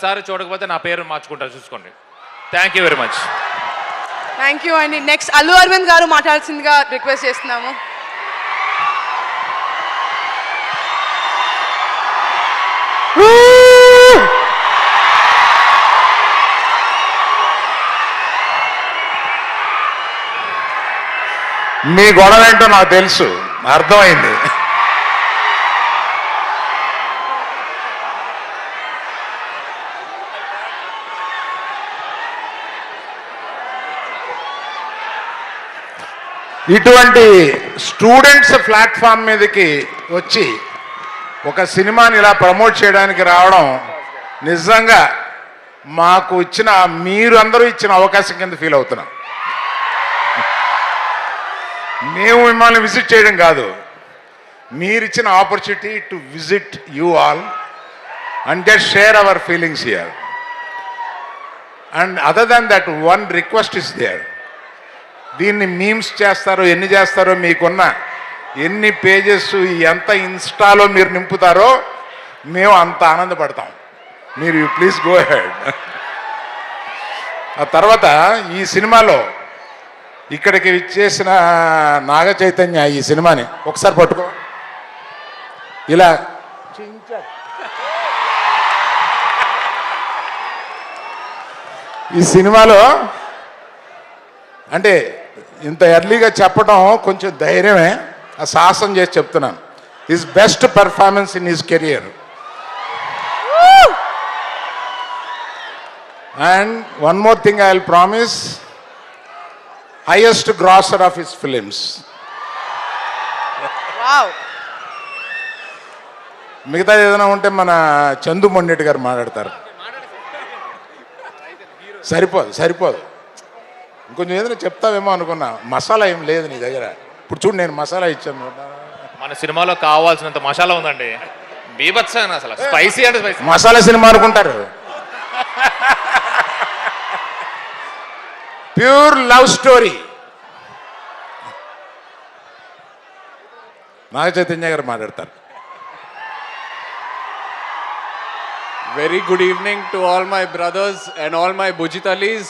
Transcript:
సారి చూడకపోతే నా పేరు మార్చుకుంటారు, చూసుకోండి. Thank you very much. Thank you అండి. నెక్స్ట్ అల్లు అరవింద్ గారు మాట్లాడాల్సిందిగా రిక్వెస్ట్ చేస్తున్నాము. మీ గొడవ ఏంటో నాకు తెలుసు, అర్థమైంది. ఇటువంటి స్టూడెంట్స్ ప్లాట్ఫామ్ మీదకి వచ్చి ఒక సినిమాని ఇలా ప్రమోట్ చేయడానికి రావడం నిజంగా మాకు ఇచ్చిన, మీరు అందరూ ఇచ్చిన అవకాశం కింద ఫీల్ అవుతున్నాం. మేము మిమ్మల్ని విజిట్ చేయడం కాదు, మీరు ఇచ్చిన opportunity to visit you all and just share our feelings here. And other than that one request is there. దీన్ని మీమ్స్ చేస్తారో ఎన్ని చేస్తారో, మీకున్న ఎన్ని పేజెస్ ఎంత ఇన్స్టాలో మీరు నింపుతారో మేము అంత ఆనందపడతాం. మీరు యూ ప్లీజ్ గో హెడ్. ఆ తర్వాత ఈ సినిమాలో ఇక్కడికి ఇచ్చేసిన నాగ చైతన్య ఈ సినిమాని ఒకసారి పట్టుకో, ఇలా ఈ సినిమాలో అంటే ఇంత ఎర్లీగా చెప్పడం కొంచెం ధైర్యమే, ఆ సాహసం చేసి చెప్తున్నాను. His best performance in his career. And one more thing I will promise, highest grosser of his films. మిగతా ఏదైనా ఉంటే మన చందు మొండెట్టి గారు మాట్లాడతారు. సరిపోదు ఇంకొంచెం ఏదైనా చెప్తావేమో అనుకున్నా. మసాలా ఏం లేదు నీ దగ్గర. ఇప్పుడు చూడు, నేను మసాలా ఇచ్చాను. మన సినిమాలో కావాల్సినంత మసాలా ఉందండి, బీభత్సంగా. అసలు స్పైసీ అంటే స్పైసీ. మసాలా సినిమా అనుకుంటారు. Pure love story. Naga Chaitanya గారు మాట్లాడతారు. Very good evening to all my brothers and all my Bujitalis.